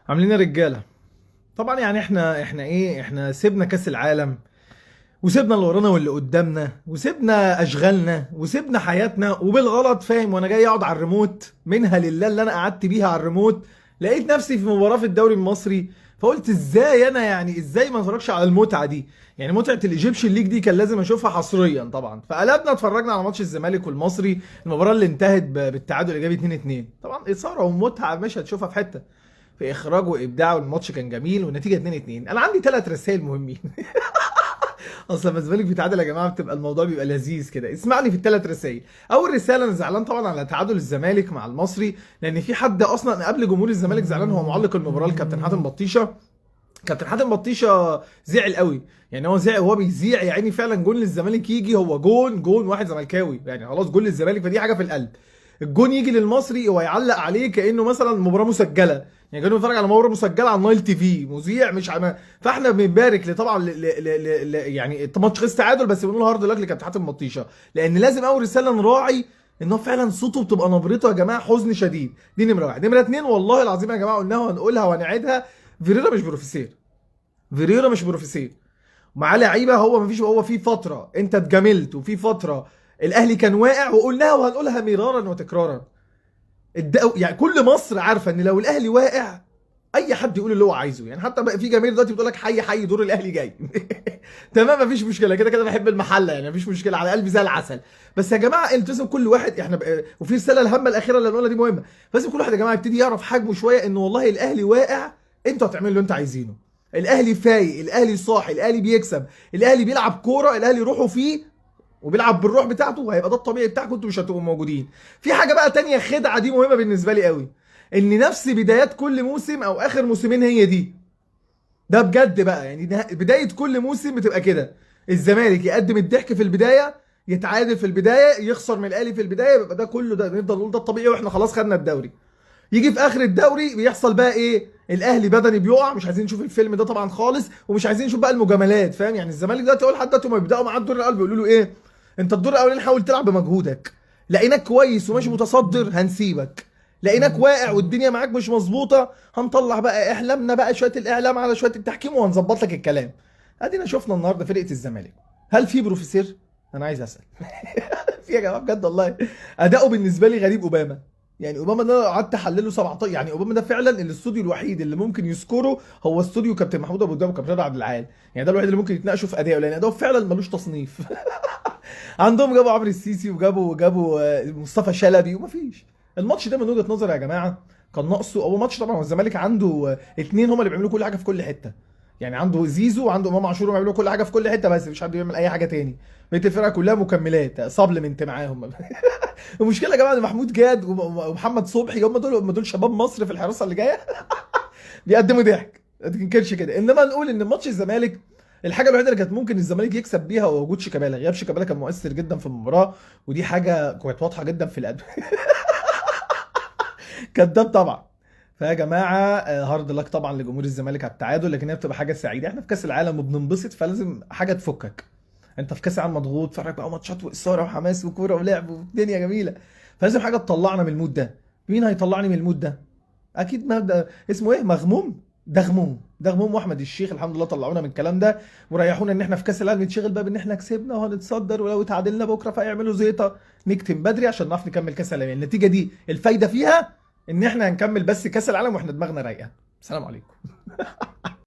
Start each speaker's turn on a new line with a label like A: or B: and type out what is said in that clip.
A: عاملين يا رجاله. طبعا يعني احنا سيبنا كاس العالم، وسيبنا اللي ورانا واللي قدامنا، وسيبنا اشغالنا، وسيبنا حياتنا وبالغلط، فاهم؟ وانا جاي اقعد على الريموت، منها لله اللي انا قعدت بيها على الريموت، لقيت نفسي في مباراه في الدوري المصري. فقلت ازاي انا، يعني ازاي ما اتفرجش على المتعه دي؟ يعني متعه الايجيبشن ليج دي كان لازم اشوفها حصريا طبعا. فقلبنا اتفرجنا على ماتش الزمالك والمصري، المباراه اللي انتهت بالتعادل الايجابي 2-2. طبعا اثاره ومتعه مش هتشوفها في حته، في اخراج وابداع، والماتش كان جميل والنتيجه 2-2. انا عندي ثلاث رسائل مهمين. اصل لما الزمالك بيتعادل يا جماعه بتبقى الموضوع بيبقى لذيذ كده. اسمعني في الثلاث رسائل. اول رساله، انا زعلان طبعا على تعادل الزمالك مع المصري، لان في حد اصلا قبل جمهور الزمالك زعلان، هو معلق المباراه الكابتن حاتم بطيشه. كابتن حاتم بطيشه زعل قوي، يعني هو زعل وهو بيذيع، يعني فعلا جون للزمالك يجي، هو جون واحد زملكاوي يعني، خلاص جون للزمالك فدي حاجه في القلب. الجون يجي للمصري هو يعلق عليه كانه مثلا مباراه مسجله، يعني كانه بيتفرج على مباراه مسجله على النايل تي في، مذيع مش عم... فاحنا بنبارك طبعا يعني ماتش خلص تعادل، بس بنقول هارد لك لكابتن حاتم بطيشه، لان لازم اول رساله نراعي ان هو فعلا صوته بتبقى نبرته يا جماعه حزن شديد. دي نمره واحد. نمره اتنين، والله العظيم يا جماعه قلناها وهنقولها وهنعيدها، فيريرا مش بروفيسير. فيريرا مش بروفيسير. معاه لعيبه، هو مفيش، هو في فتره انت اتجاملت، وفي فتره الاهلي كان واقع، وقلناها وهنقولها مرارا وتكرارا. يعني كل مصر عارفه ان لو الاهلي واقع اي حد يقول اللي هو عايزه، يعني حتى بقى في جماهير دلوقتي بتقول لك حي حي دور الاهلي جاي. تمام، مفيش مشكله، كده كده بحب المحله، يعني مفيش مشكله، على قلبي زي العسل. بس يا جماعه التزم كل واحد، احنا بقى وفي رساله الهامه الاخيره اللي هنقولها دي مهمه. لازم كل واحد يا جماعه يبتدي يعرف حجمه شويه، ان والله الاهلي واقع، انتوا هتعملوا اللي انتوا عايزينه. الاهلي فايق، الاهلي صاحي، الاهلي بيكسب، الاهلي بيلعب كوره، الاهلي روحه فيه وبيلعب بالروح بتاعته، وهيبقى ده الطبيعي بتاعكم، انتوا مش هتبقوا موجودين. في حاجه بقى تانية، خدعه دي مهمه بالنسبه لي قوي، ان نفس بدايات كل موسم او اخر موسمين هي دي. ده بجد بقى، يعني بدايه كل موسم بتبقى كده. الزمالك يقدم الضحك في البدايه، يتعادل في البدايه، يخسر من الاهلي في البدايه، يبقى ده كله ده نفضل نقول ده الطبيعي واحنا خلاص خدنا الدوري. يجي في اخر الدوري بيحصل بقى ايه؟ الاهلي بدني بيقع، مش عايزين نشوف الفيلم ده طبعا خالص، ومش عايزين نشوف بقى المجاملات، فاهم؟ يعني الزمالك دلوقتي اول حد دلوقتي ما بيبداوا معاه الدور الاول بيقولوا له ايه؟ انت الدور الاولاني حاول تلعب بمجهودك، لقيناك كويس وماشي متصدر هنسيبك، لقيناك واقع والدنيا معاك مش مظبوطه، هنطلع بقى احلامنا بقى، شويه الاعلام على شويه التحكيم، وهنظبط لك الكلام. ادينا شفنا النهارده فرقه الزمالك. هل في بروفيسير؟ انا عايز اسال. في يا جماعه بجد والله. اداؤه بالنسبه لي غريب. اوباما، يعني اوباما ده قعدت احلله 17، يعني اوباما ده فعلا الاستوديو الوحيد اللي ممكن يذكره هو استوديو كابتن محمود ابو الدهب وكابتن رضا عبد العال، يعني ده الوحيد اللي ممكن يتناقشوا في اداؤه، لان اداؤه فعلا ملوش تصنيف. عندهم جابوا عمرو السيسي، وجابوا مصطفى شلبي، ومفيش. الماتش ده من وجهة نظري يا جماعه كان ناقصه اول ماتش. طبعا هو الزمالك عنده اتنين هم اللي بيعملوا كل حاجه في كل حته، يعني عنده زيزو وعنده امام عاشور بيعملوا كل حاجه في كل حته، بس مش حد بيعمل اي حاجه تاني. بقيه الفرقه كلها مكملات سبلمنت معاهم. المشكله يا جماعه ان محمود جاد ومحمد صبحي هم دول شباب مصر في الحراسه اللي جايه. بيقدموا ضحك، ما تنكرش كده. انما نقول ان ماتش الزمالك الحاجه الوحيده اللي كانت ممكن الزمالك يكسب بيها هو وجود شيكابالا. غياب شيكابالا كان مؤثر جدا في المباراه، ودي حاجه كانت واضحه جدا في الاداء. كذاب طبعا. فيا جماعه هارد لك طبعا لجمهور الزمالك على التعادل، لكن هي بتبقى حاجه سعيده، احنا في كاس العالم وبننبسط، فلازم حاجه تفكك. انت في كاس العالم مضغوط، فرق بقى ماتشات واثاره وحماس وكوره ولعب والدنيا جميله، فلازم حاجه تطلعنا من المود ده. مين هيطلعني من المود ده؟ اكيد ما ده اسمه ايه، مغموم. دغموم واحمد الشيخ الحمد لله طلعونا من الكلام ده، وريحونا ان احنا في كاس العالم نتشغل بقى بان احنا كسبنا وهنتصدر، ولو اتعادلنا بكره فيعملوا زيطه. نكتم بدري عشان نعرف نكمل كاس العالم. النتيجه دي الفايده فيها ان احنا هنكمل بس كاس العالم واحنا دماغنا رايقه. السلام عليكم.